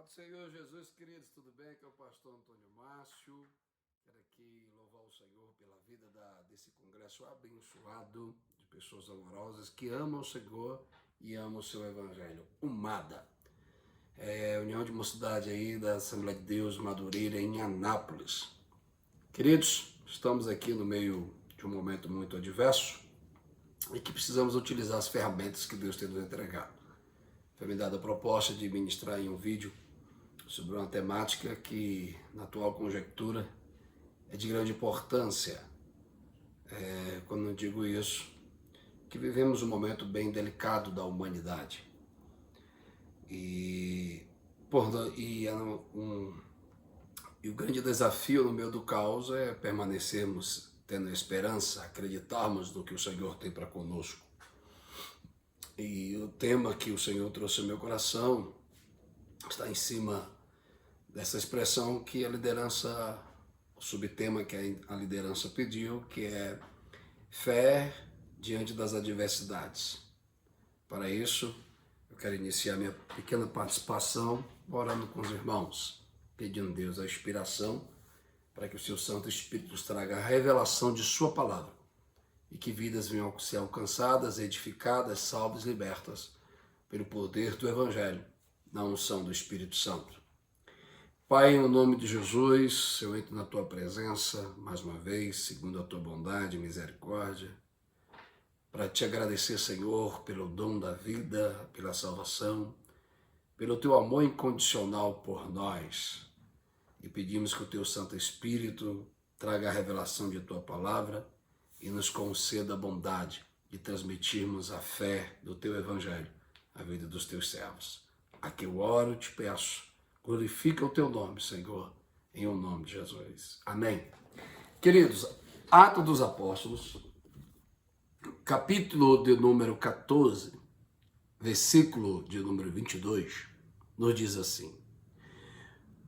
Paz do Senhor Jesus, queridos, tudo bem? Aqui é o pastor Antônio Márcio. Quero aqui louvar o Senhor pela vida desse congresso abençoado de pessoas amorosas que amam o Senhor e amam o seu Evangelho. UMADA, União de Mocidade aí da Assembleia de Deus Madureira em Anápolis. Queridos, estamos aqui no meio de um momento muito adverso e que precisamos utilizar as ferramentas que Deus tem nos entregado. Foi me dada a proposta de ministrar em um vídeo sobre uma temática que, na atual conjectura, é de grande importância. Quando eu digo isso, que vivemos um momento bem delicado da humanidade. E o grande desafio no meio do caos é permanecermos tendo esperança, acreditarmos no que o Senhor tem para conosco. E o tema que o Senhor trouxe ao meu coração está em cima dessa expressão que a liderança, o subtema que a liderança pediu, que é fé diante das adversidades. Para isso, eu quero iniciar minha pequena participação orando com os irmãos, pedindo a Deus a inspiração para que o seu Santo Espírito nos traga a revelação de sua palavra e que vidas venham a ser alcançadas, edificadas, salvas, libertas pelo poder do Evangelho, na unção do Espírito Santo. Pai, no nome de Jesus, eu entro na tua presença, mais uma vez, segundo a tua bondade e misericórdia, para te agradecer, Senhor, pelo dom da vida, pela salvação, pelo teu amor incondicional por nós. E pedimos que o teu Santo Espírito traga a revelação de tua palavra e nos conceda a bondade de transmitirmos a fé do teu Evangelho à vida dos teus servos. Aqui eu oro e te peço, glorifica o teu nome, Senhor, em o nome de Jesus. Amém. Queridos, Atos dos Apóstolos, capítulo de número 14, versículo de número 22, nos diz assim: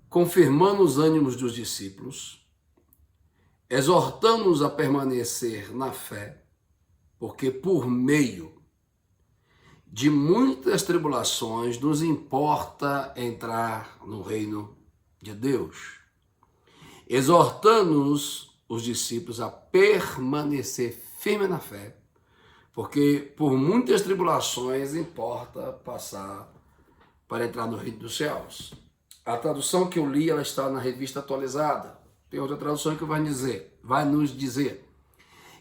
confirmando os ânimos dos discípulos, exortando-os a permanecer na fé, porque por meio de muitas tribulações nos importa entrar no reino de Deus. Exortando-os, os discípulos, a permanecer firme na fé, porque por muitas tribulações importa passar para entrar no reino dos céus. A tradução que eu li, ela está na Revista Atualizada. Tem outra tradução que vai nos dizer,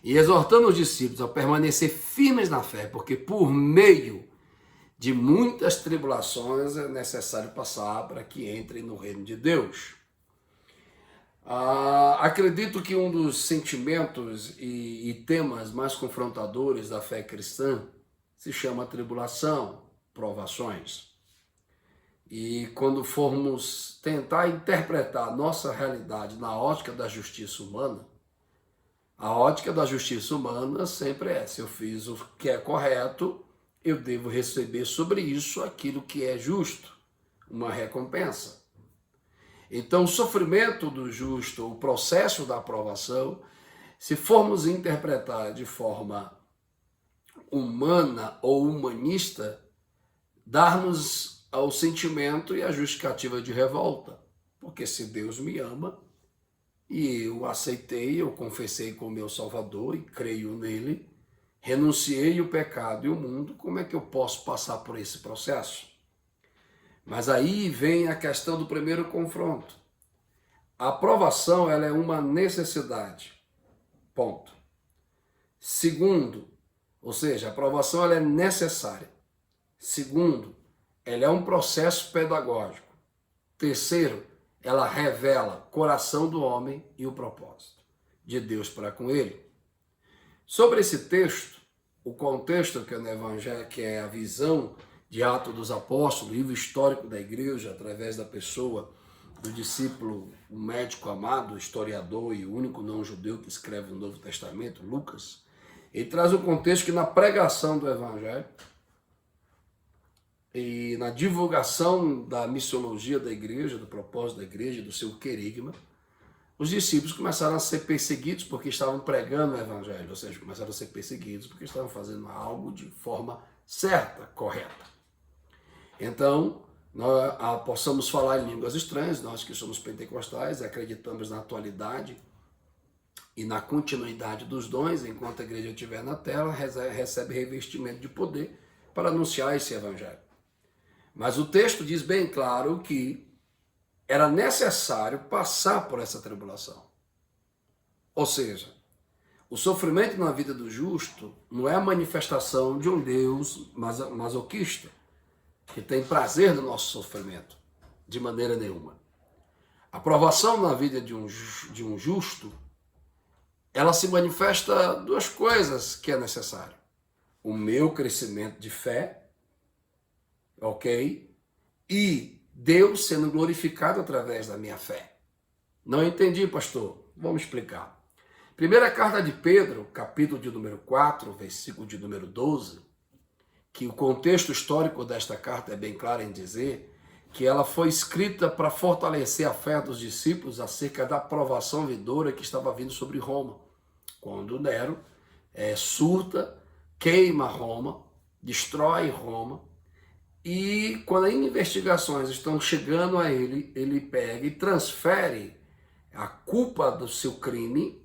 e exortando os discípulos a permanecer firmes na fé, porque por meio de muitas tribulações é necessário passar para que entrem no reino de Deus. Acredito que um dos sentimentos e temas mais confrontadores da fé cristã se chama tribulação, provações. E quando formos tentar interpretar a nossa realidade na ótica da justiça humana, a ótica da justiça humana sempre é: se eu fiz o que é correto, eu devo receber sobre isso aquilo que é justo, uma recompensa. Então, o sofrimento do justo, o processo da aprovação, se formos interpretar de forma humana ou humanista, dar-nos ao sentimento e a justificativa de revolta. Porque se Deus me ama, e eu aceitei, eu confessei como meu Salvador e creio nele, renunciei o pecado e o mundo, como é que eu posso passar por esse processo? Mas aí vem a questão do primeiro confronto. A aprovação, ela é uma necessidade. Ponto. Segundo, ou seja, a aprovação ela é necessária. Segundo, ela é um processo pedagógico. Terceiro, ela revela o coração do homem e o propósito de Deus para com ele. Sobre esse texto, o contexto que é no Evangelho, que é a visão de Atos dos Apóstolos, livro histórico da igreja, através da pessoa do discípulo, o médico amado, historiador e o único não-judeu que escreve o Novo Testamento, Lucas, ele traz um contexto que na pregação do Evangelho e na divulgação da missiologia da igreja, do propósito da igreja, do seu querigma, os discípulos começaram a ser perseguidos porque estavam pregando o Evangelho, ou seja, começaram a ser perseguidos porque estavam fazendo algo de forma certa, correta. Então, nós possamos falar em línguas estranhas, nós que somos pentecostais, acreditamos na atualidade e na continuidade dos dons, enquanto a igreja estiver na terra, recebe revestimento de poder para anunciar esse evangelho. Mas o texto diz bem claro que era necessário passar por essa tribulação. Ou seja, o sofrimento na vida do justo não é a manifestação de um Deus masoquista, que tem prazer no nosso sofrimento, de maneira nenhuma. A provação na vida de um justo, ela se manifesta duas coisas que é necessário. O meu crescimento de fé, ok? E Deus sendo glorificado através da minha fé. Não entendi, pastor? Vamos explicar. Primeira carta de Pedro, capítulo de número 4, versículo de número 12, que o contexto histórico desta carta é bem claro em dizer que ela foi escrita para fortalecer a fé dos discípulos acerca da provação vindoura que estava vindo sobre Roma. Quando Nero surta, queima Roma, destrói Roma, e quando as investigações estão chegando a ele, ele pega e transfere a culpa do seu crime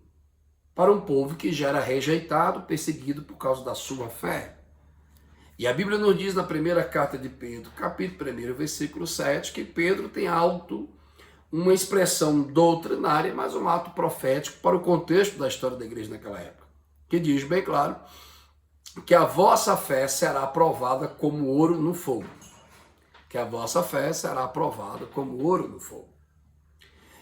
para um povo que já era rejeitado, perseguido por causa da sua fé. E a Bíblia nos diz na primeira carta de Pedro, capítulo 1, versículo 7, que Pedro tem uma expressão doutrinária, mas um ato profético para o contexto da história da igreja naquela época, que diz bem claro que a vossa fé será provada como ouro no fogo. Que a vossa fé será provada como ouro no fogo.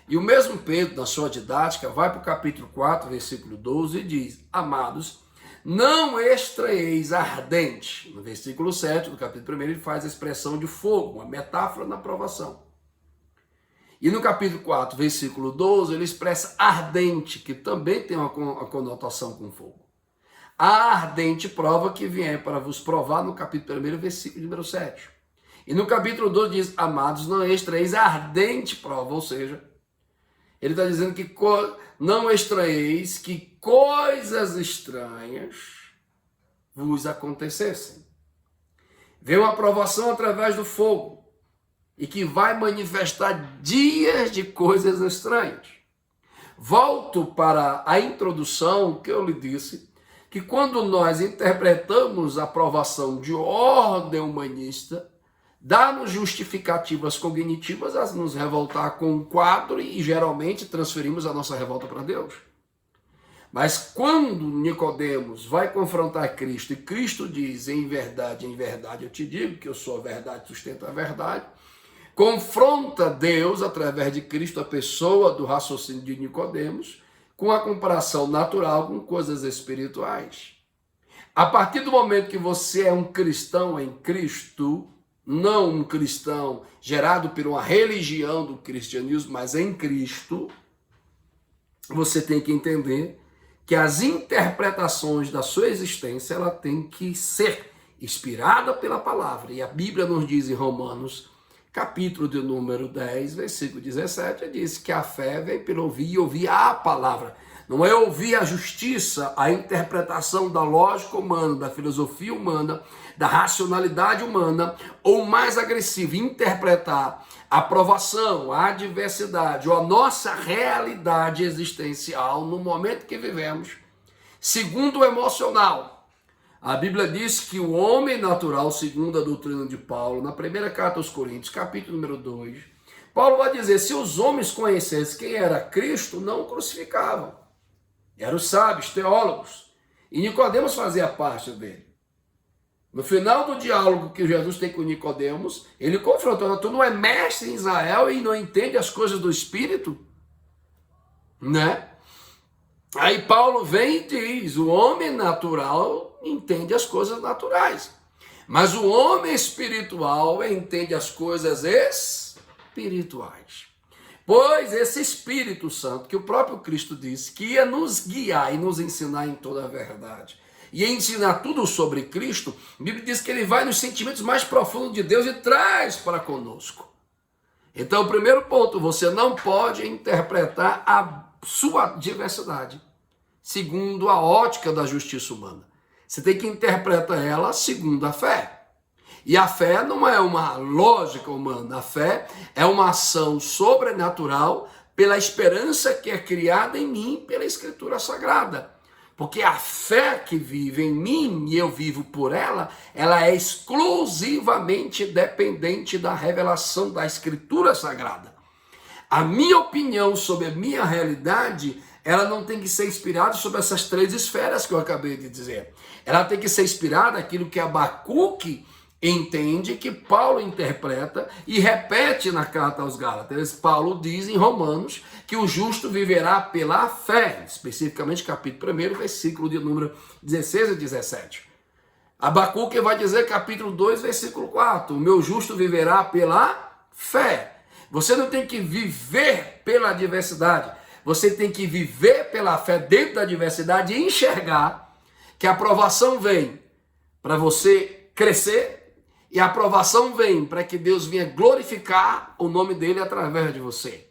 E o mesmo Pedro, na sua didática, vai para o capítulo 4, versículo 12, e diz: amados, não estranheis ardente. No versículo 7 do capítulo 1, ele faz a expressão de fogo, uma metáfora na provação. E no capítulo 4, versículo 12, ele expressa ardente, que também tem uma conotação com fogo. A ardente prova que vier para vos provar, no capítulo 1, versículo número 7. E no capítulo 12 diz: amados, não estranheis ardente prova, ou seja, ele está dizendo que não estranheis que coisas estranhas vos acontecessem. Vem uma provação através do fogo e que vai manifestar dias de coisas estranhas. Volto para a introdução que eu lhe disse, que quando nós interpretamos a provação de ordem humanista, dá-nos justificativas cognitivas a nos revoltar com um quadro e geralmente transferimos a nossa revolta para Deus. Mas quando Nicodemos vai confrontar Cristo e Cristo diz: em verdade eu te digo que eu sou a verdade, sustento a verdade, confronta Deus através de Cristo, a pessoa do raciocínio de Nicodemos, com a comparação natural com coisas espirituais. A partir do momento que você é um cristão em Cristo, não um cristão gerado por uma religião do cristianismo, mas em Cristo, você tem que entender que as interpretações da sua existência, ela tem que ser inspirada pela palavra. E a Bíblia nos diz em Romanos, capítulo de número 10, versículo 17, diz que a fé vem pelo ouvir e ouvir a palavra. Não é ouvir a justiça, a interpretação da lógica humana, da filosofia humana, da racionalidade humana, ou mais agressivo, interpretar a provação, a adversidade, ou a nossa realidade existencial no momento que vivemos, segundo o emocional. A Bíblia diz que o homem natural, segundo a doutrina de Paulo, na primeira carta aos Coríntios, capítulo número 2, Paulo vai dizer: se os homens conhecessem quem era Cristo, não o crucificavam. Eram os sábios, teólogos. E Nicodemos fazia parte dele. No final do diálogo que Jesus tem com Nicodemos, ele confrontou: tu não é mestre em Israel e não entende as coisas do Espírito? Né? Aí Paulo vem e diz: o homem natural entende as coisas naturais, mas o homem espiritual entende as coisas espirituais. Pois esse Espírito Santo, que o próprio Cristo disse que ia nos guiar e nos ensinar em toda a verdade, e ensinar tudo sobre Cristo, a Bíblia diz que ele vai nos sentimentos mais profundos de Deus e traz para conosco. Então, o primeiro ponto: você não pode interpretar a sua diversidade segundo a ótica da justiça humana. Você tem que interpretar ela segundo a fé. E a fé não é uma lógica humana, a fé é uma ação sobrenatural pela esperança que é criada em mim pela Escritura Sagrada. Porque a fé que vive em mim e eu vivo por ela é exclusivamente dependente da revelação da Escritura Sagrada. A minha opinião sobre a minha realidade, ela não tem que ser inspirada sobre essas três esferas que eu acabei de dizer. Ela tem que ser inspirada naquilo que Abacuque entende, que Paulo interpreta e repete na carta aos Gálatas. Paulo diz em Romanos que o justo viverá pela fé, especificamente capítulo 1, versículo de número 16 e 17. Abacuque vai dizer capítulo 2, versículo 4, o meu justo viverá pela fé. Você não tem que viver pela adversidade, você tem que viver pela fé dentro da adversidade e enxergar que a aprovação vem para você crescer, e a aprovação vem para que Deus venha glorificar o nome dele através de você.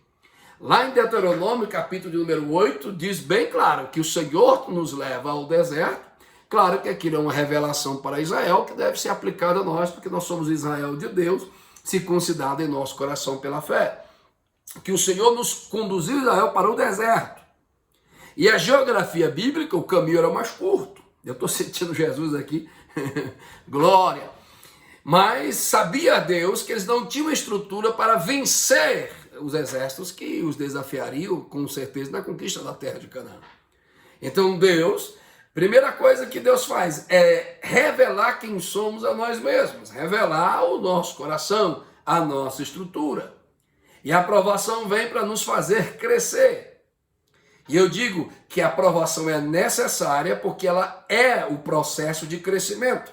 Lá em Deuteronômio, capítulo de número 8, diz bem claro que o Senhor nos leva ao deserto. Claro que aquilo é uma revelação para Israel que deve ser aplicada a nós, porque nós somos Israel de Deus, circuncidado em nosso coração pela fé. Que o Senhor nos conduziu Israel para o deserto. E a geografia bíblica, o caminho era mais curto. Eu estou sentindo Jesus aqui. Glória. Mas sabia Deus que eles não tinham estrutura para vencer os exércitos que os desafiariam, com certeza, na conquista da terra de Canaã. Então Deus, primeira coisa que Deus faz é revelar quem somos a nós mesmos, revelar o nosso coração, a nossa estrutura. E a aprovação vem para nos fazer crescer. E eu digo que a aprovação é necessária porque ela é o processo de crescimento.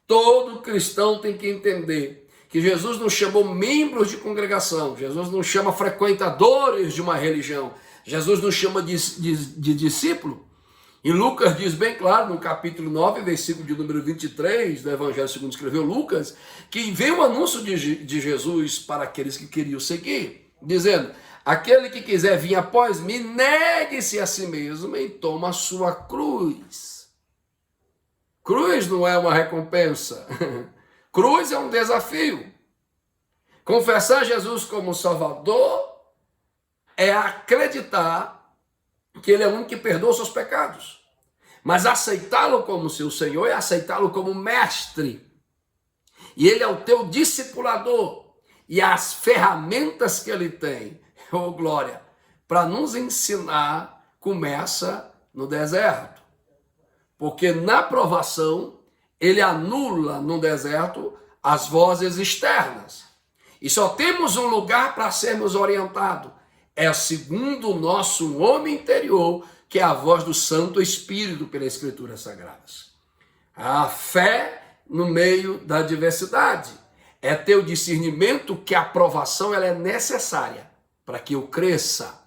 Todo cristão tem que entender que Jesus não chamou membros de congregação, Jesus não chama frequentadores de uma religião, Jesus não chama de discípulo. E Lucas diz bem claro, no capítulo 9, versículo de número 23, do Evangelho segundo escreveu Lucas, que veio o anúncio de Jesus para aqueles que queriam seguir, dizendo, aquele que quiser vir após mim, negue-se a si mesmo e toma a sua cruz. Cruz não é uma recompensa. Cruz é um desafio. Confessar Jesus como Salvador é acreditar que Ele é o único que perdoa os seus pecados. Mas aceitá-lo como seu Senhor é aceitá-lo como mestre. E Ele é o teu discipulador. E as ferramentas que Ele tem, oh glória, para nos ensinar, começa no deserto. Porque na provação, ele anula no deserto as vozes externas. E só temos um lugar para sermos orientados. É segundo o nosso homem interior, que é a voz do Santo Espírito pelas Escrituras Sagradas. A fé no meio da adversidade é ter o discernimento que a aprovação ela é necessária para que eu cresça.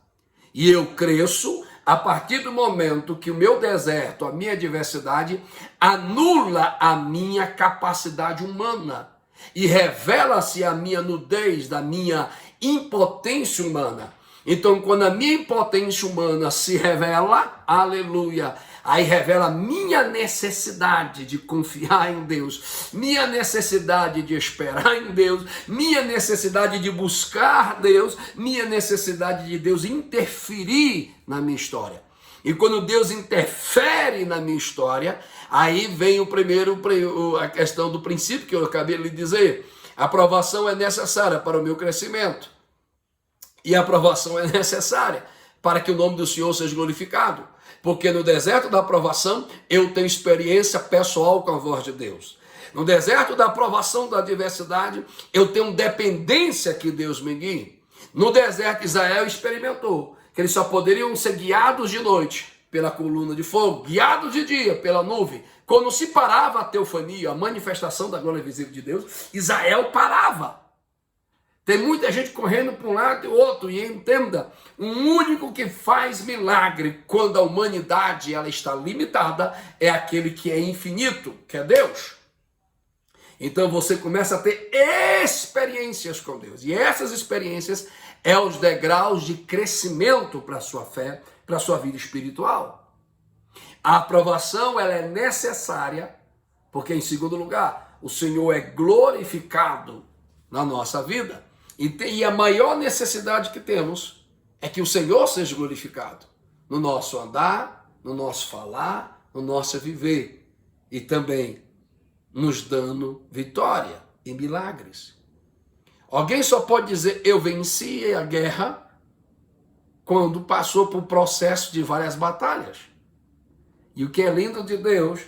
E eu cresço a partir do momento que o meu deserto, a minha adversidade, anula a minha capacidade humana e revela-se a minha nudez, da minha impotência humana. Então, quando a minha impotência humana se revela, aleluia, aí revela minha necessidade de confiar em Deus, minha necessidade de esperar em Deus, minha necessidade de buscar Deus, minha necessidade de Deus interferir na minha história. E quando Deus interfere na minha história, aí vem a questão do princípio que eu acabei de lhe dizer. A aprovação é necessária para o meu crescimento. E a aprovação é necessária para que o nome do Senhor seja glorificado. Porque no deserto da aprovação, eu tenho experiência pessoal com a voz de Deus. No deserto da aprovação da adversidade, eu tenho dependência que Deus me guie. No deserto, Israel experimentou que eles só poderiam ser guiados de noite pela coluna de fogo, guiados de dia pela nuvem. Quando se parava a teofania, a manifestação da glória visível de Deus, Israel parava. Tem muita gente correndo para um lado e outro, e entenda, o único que faz milagre quando a humanidade ela está limitada é aquele que é infinito, que é Deus. Então você começa a ter experiências com Deus, e essas experiências é os degraus de crescimento para a sua fé, para a sua vida espiritual. A aprovação ela é necessária, porque em segundo lugar, o Senhor é glorificado na nossa vida. E a maior necessidade que temos é que o Senhor seja glorificado no nosso andar, no nosso falar, no nosso viver e também nos dando vitória e milagres. Alguém só pode dizer eu venci a guerra quando passou por processo de várias batalhas. E o que é lindo de Deus,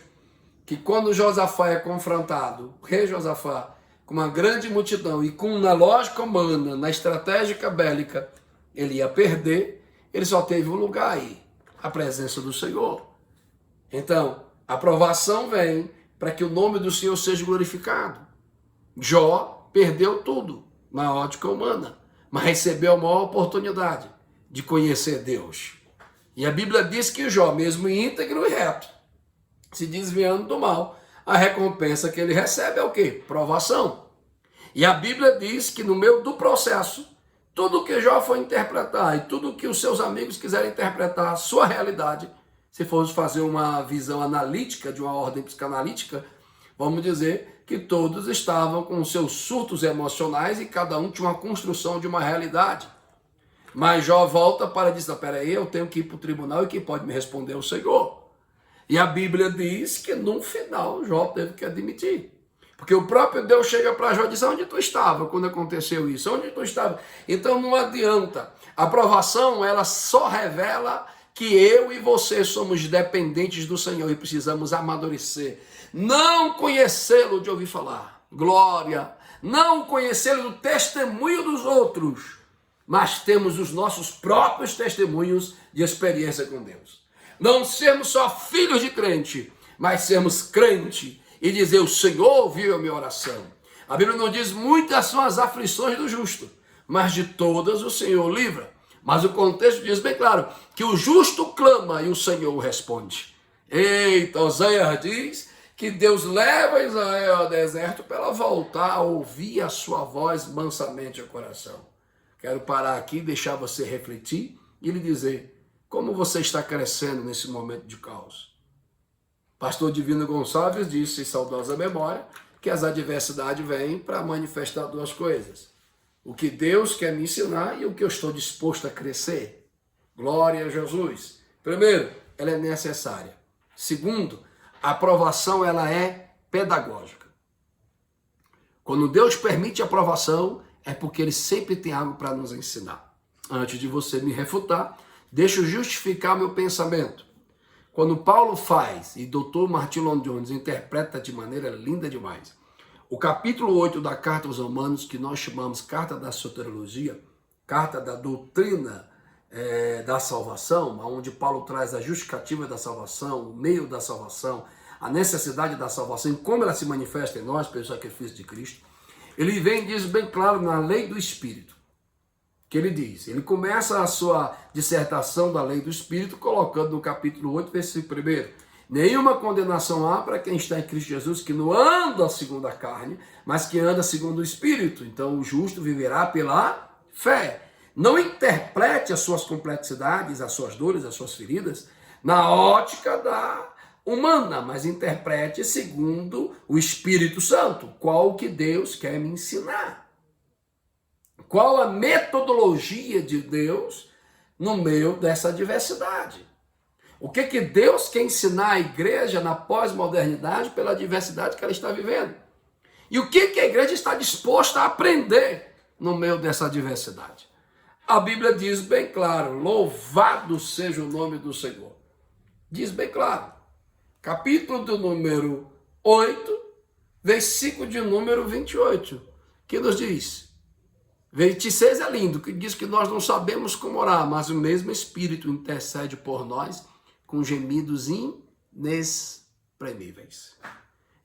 que quando Josafá é confrontado, o rei Josafá, com uma grande multidão e com na lógica humana, na estratégia bélica, ele ia perder, ele só teve um lugar aí, a presença do Senhor. Então, a aprovação vem para que o nome do Senhor seja glorificado. Jó perdeu tudo na ótica humana, mas recebeu a maior oportunidade de conhecer Deus. E a Bíblia diz que Jó, mesmo íntegro e reto, se desviando do mal, a recompensa que ele recebe é o quê? Provação. E a Bíblia diz que no meio do processo, tudo que Jó foi interpretar e tudo que os seus amigos quiserem interpretar a sua realidade, se formos fazer uma visão analítica, de uma ordem psicanalítica, vamos dizer que todos estavam com seus surtos emocionais e cada um tinha uma construção de uma realidade. Mas Jó volta para dizer, peraí, eu tenho que ir para o tribunal e quem pode me responder é o Senhor. E a Bíblia diz que no final Jó teve que admitir. Porque o próprio Deus chega para Jó e diz, onde tu estava quando aconteceu isso? Onde tu estava? Então não adianta. A aprovação, ela só revela que eu e você somos dependentes do Senhor e precisamos amadurecer. Não conhecê-lo de ouvir falar. Glória. Não conhecê-lo do testemunho dos outros. Mas temos os nossos próprios testemunhos de experiência com Deus. Não sermos só filhos de crente, mas sermos crente e dizer, o Senhor ouviu a minha oração. A Bíblia não diz, muitas são as aflições do justo, mas de todas o Senhor livra. Mas o contexto diz bem claro, que o justo clama e o Senhor responde. Eita, Oséias diz que Deus leva Israel ao deserto para ela voltar a ouvir a sua voz mansamente ao coração. Quero parar aqui, deixar você refletir e lhe dizer como você está crescendo nesse momento de caos. Pastor Divino Gonçalves disse, em saudosa memória, que as adversidades vêm para manifestar duas coisas. O que Deus quer me ensinar e o que eu estou disposto a crescer. Glória a Jesus. Primeiro, ela é necessária. Segundo, a aprovação ela é pedagógica. Quando Deus permite a aprovação, é porque Ele sempre tem algo para nos ensinar. Antes de você me refutar, deixa eu justificar meu pensamento. Quando Paulo faz, e Dr. Martin Lloyd Jones interpreta de maneira linda demais, o capítulo 8 da Carta aos Romanos, que nós chamamos Carta da Soteriologia, Carta da Doutrina da Salvação, onde Paulo traz a justificativa da salvação, o meio da salvação, a necessidade da salvação, e como ela se manifesta em nós, pelo sacrifício de Cristo, ele vem e diz bem claro na lei do Espírito, que ele diz, ele começa a sua dissertação da lei do Espírito, colocando no capítulo 8, versículo 1, nenhuma condenação há para quem está em Cristo Jesus, que não anda segundo a carne, mas que anda segundo o Espírito. Então o justo viverá pela fé. Não interprete as suas complexidades, as suas dores, as suas feridas, na ótica da humana, mas interprete segundo o Espírito Santo. Qual que Deus quer me ensinar? Qual a metodologia de Deus no meio dessa diversidade? O que Deus quer ensinar à igreja na pós-modernidade pela diversidade que ela está vivendo? E o que a igreja está disposta a aprender no meio dessa diversidade? A Bíblia diz bem claro, louvado seja o nome do Senhor. Diz bem claro, capítulo do número 8, versículo de número 28, que nos diz... 26 é lindo, que diz que nós não sabemos como orar, mas o mesmo Espírito intercede por nós com gemidos inexprimíveis.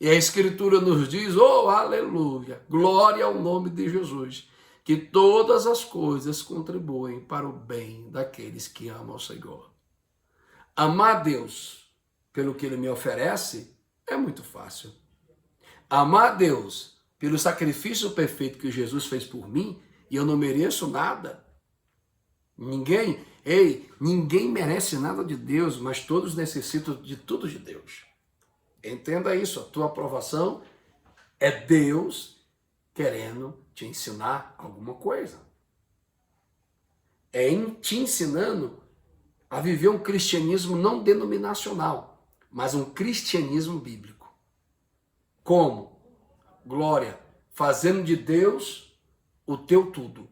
E a Escritura nos diz, oh, aleluia, glória ao nome de Jesus, que todas as coisas contribuem para o bem daqueles que amam o Senhor. Amar Deus pelo que Ele me oferece é muito fácil. Amar Deus pelo sacrifício perfeito que Jesus fez por mim, e eu não mereço nada. Ninguém merece nada de Deus, mas todos necessitam de tudo de Deus. Entenda isso, a tua aprovação É Deus querendo te ensinar alguma coisa. É te ensinando a viver um cristianismo não denominacional, mas um cristianismo bíblico. Como? Glória, fazendo de Deus o teu tudo.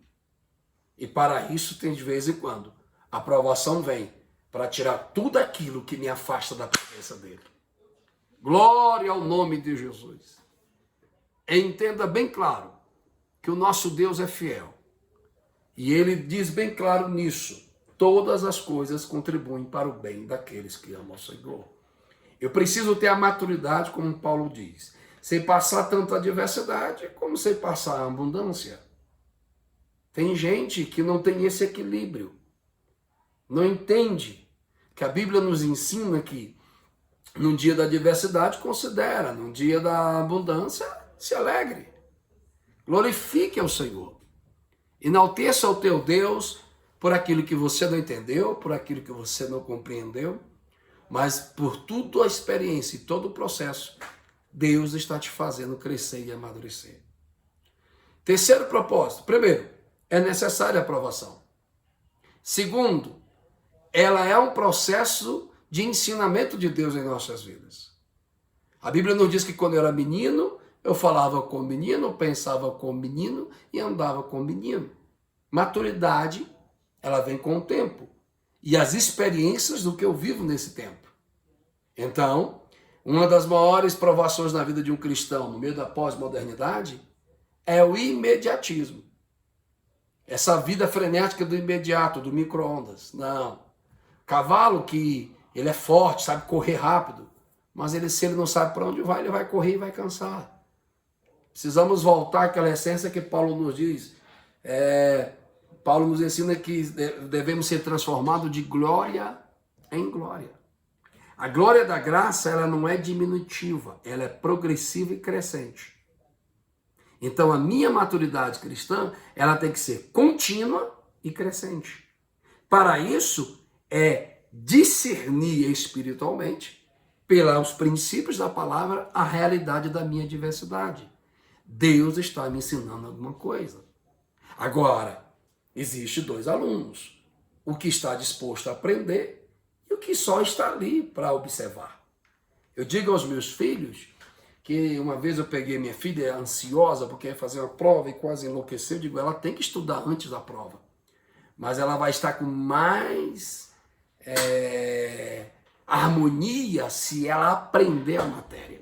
E para isso tem de vez em quando a provação vem para tirar tudo aquilo que me afasta da presença dele. Glória ao nome de Jesus. Entenda bem claro que o nosso Deus é fiel. E ele diz bem claro nisso: todas as coisas contribuem para o bem daqueles que amam ao Senhor. Eu preciso ter a maturidade, como Paulo diz, sem passar tanta adversidade, como sem passar a abundância. Tem gente que não tem esse equilíbrio. Não entende que a Bíblia nos ensina que num dia da adversidade considera, num dia da abundância se alegre. Glorifique ao Senhor. Enalteça o teu Deus por aquilo que você não entendeu, por aquilo que você não compreendeu, mas por toda a experiência e todo o processo, Deus está te fazendo crescer e amadurecer. Terceiro propósito. Primeiro, é necessária a aprovação. Segundo, ela é um processo de ensinamento de Deus em nossas vidas. A Bíblia nos diz que quando eu era menino, eu falava com o menino, pensava com o menino e andava com o menino. Maturidade, ela vem com o tempo e as experiências do que eu vivo nesse tempo. Então, uma das maiores provações na vida de um cristão no meio da pós-modernidade é o imediatismo. Essa vida frenética do imediato, do micro-ondas. Não. Cavalo que ele é forte, sabe correr rápido, mas se ele não sabe para onde vai, ele vai correr e vai cansar. Precisamos voltar àquela essência que Paulo nos diz. Paulo nos ensina que devemos ser transformados de glória em glória. A glória da graça, ela não é diminutiva, ela é progressiva e crescente. Então, a minha maturidade cristã, ela tem que ser contínua e crescente. Para isso, é discernir espiritualmente, pelos princípios da palavra, a realidade da minha diversidade. Deus está me ensinando alguma coisa. Agora, existe dois alunos. O que está disposto a aprender e o que só está ali para observar. Eu digo aos meus filhos que uma vez eu peguei minha filha ansiosa porque ia fazer uma prova e quase enlouqueceu. Eu digo, ela tem que estudar antes da prova. Mas ela vai estar com mais harmonia se ela aprender a matéria.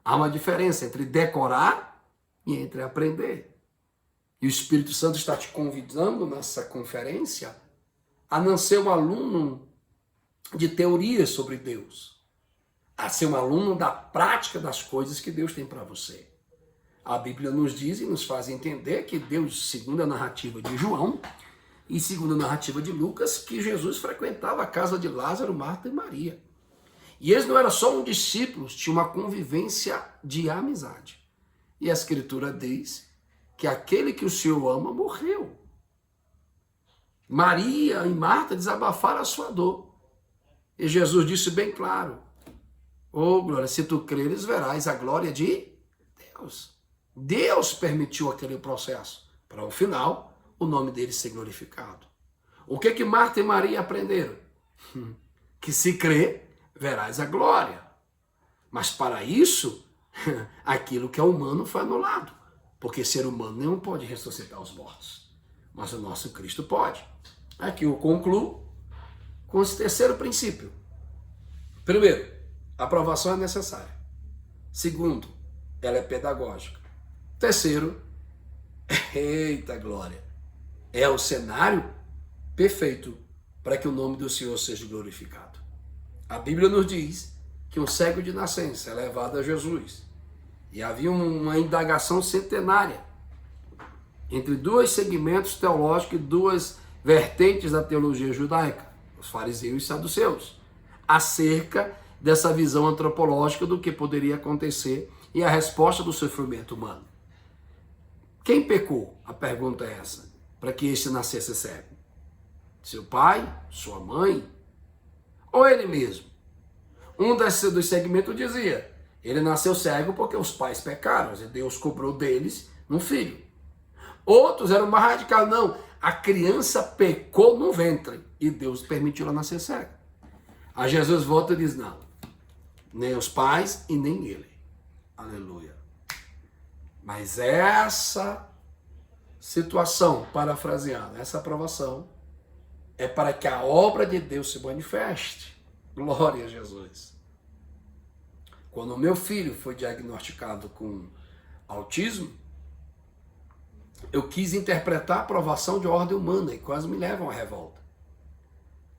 Há uma diferença entre decorar e entre aprender. E o Espírito Santo está te convidando nessa conferência a não ser um aluno de teorias sobre Deus, a ser um aluno da prática das coisas que Deus tem para você. A Bíblia nos diz e nos faz entender que Deus, segundo a narrativa de João e segundo a narrativa de Lucas, que Jesus frequentava a casa de Lázaro, Marta e Maria. E eles não eram só um discípulos, tinha uma convivência de amizade. E a Escritura diz que aquele que o Senhor ama morreu. Maria e Marta desabafaram a sua dor. E Jesus disse bem claro, glória, se tu creres, verás a glória de Deus. Deus permitiu aquele processo, para ao final, o nome dele ser glorificado. O que Marta e Maria aprenderam? Que se crer, verás a glória. Mas para isso, aquilo que é humano foi anulado. Porque ser humano não pode ressuscitar os mortos. Mas o nosso Cristo pode. Aqui eu concluo com esse terceiro princípio. Primeiro, a aprovação é necessária. Segundo, ela é pedagógica. Terceiro, eita glória, é o cenário perfeito para que o nome do Senhor seja glorificado. A Bíblia nos diz que um cego de nascença é levado a Jesus. E havia uma indagação centenária entre dois segmentos teológicos e duas vertentes da teologia judaica, os fariseus e saduceus, acerca dessa visão antropológica do que poderia acontecer e a resposta do sofrimento humano. Quem pecou? A pergunta é essa, para que este nascesse cego. Seu pai? Sua mãe? Ou ele mesmo? Um dos segmentos dizia, Ele nasceu cego porque os pais pecaram, e Deus cobrou deles um filho. Outros eram mais radicais, não, a criança pecou no ventre e Deus permitiu ela nascer cega. Aí Jesus volta e diz, não, nem os pais e nem ele. Aleluia. Mas essa situação, parafraseando, essa aprovação é para que a obra de Deus se manifeste. Glória a Jesus. Quando o meu filho foi diagnosticado com autismo, eu quis interpretar a aprovação de ordem humana e quase me levam à revolta.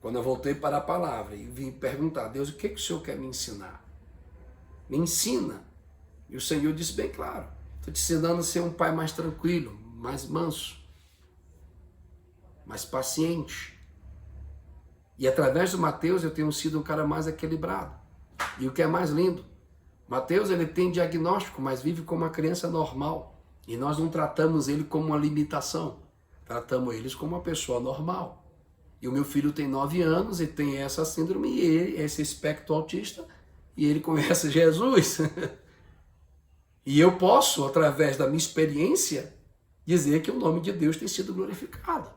Quando eu voltei para a palavra e vim perguntar, Deus, o que o Senhor quer me ensinar? Me ensina. E o Senhor disse bem claro, estou te ensinando a ser um pai mais tranquilo, mais manso, mais paciente. E através do Mateus eu tenho sido um cara mais equilibrado. E o que é mais lindo, Mateus ele tem diagnóstico, mas vive como uma criança normal. E nós não tratamos ele como uma limitação, tratamos eles como uma pessoa normal. E o meu filho tem 9 anos e tem essa síndrome, e ele, esse espectro autista, e ele conhece Jesus. E eu posso, através da minha experiência, dizer que o nome de Deus tem sido glorificado.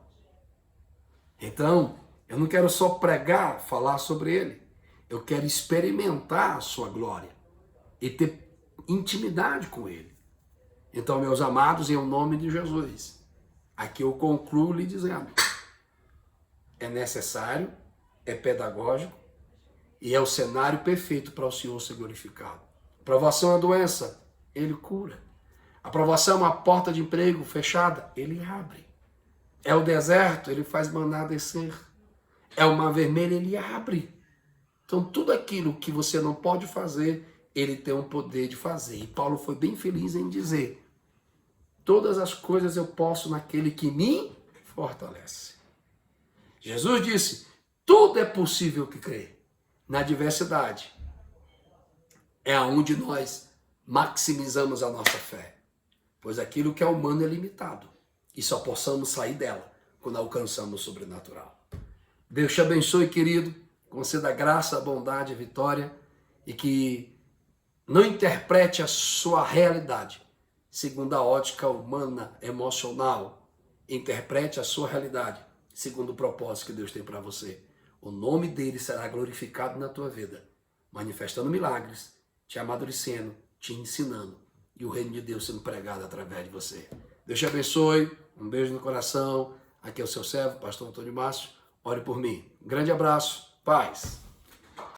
Então, eu não quero só pregar, falar sobre ele. Eu quero experimentar a sua glória e ter intimidade com ele. Então, meus amados, em nome de Jesus, aqui eu concluo lhe dizendo, é necessário, é pedagógico e é o cenário perfeito para o Senhor ser glorificado. Aprovação é uma doença, ele cura. Aprovação é uma porta de emprego fechada, ele abre. É o deserto, ele faz maná descer. É o mar vermelho, ele abre. Então, tudo aquilo que você não pode fazer, ele tem o poder de fazer. E Paulo foi bem feliz em dizer, todas as coisas eu posso naquele que me fortalece. Jesus disse, tudo é possível que crê. Na diversidade é aonde nós maximizamos a nossa fé. Pois aquilo que é humano é limitado. E só possamos sair dela quando alcançamos o sobrenatural. Deus te abençoe, querido. Conceda graça, bondade e vitória. E que não interprete a sua realidade segundo a ótica humana, emocional. Interprete a sua realidade segundo o propósito que Deus tem para você. O nome dele será glorificado na tua vida, manifestando milagres, te amadurecendo, te ensinando e o reino de Deus sendo pregado através de você. Deus te abençoe, um beijo no coração. Aqui é o seu servo, pastor Antônio Márcio. Ore por mim. Um grande abraço, paz.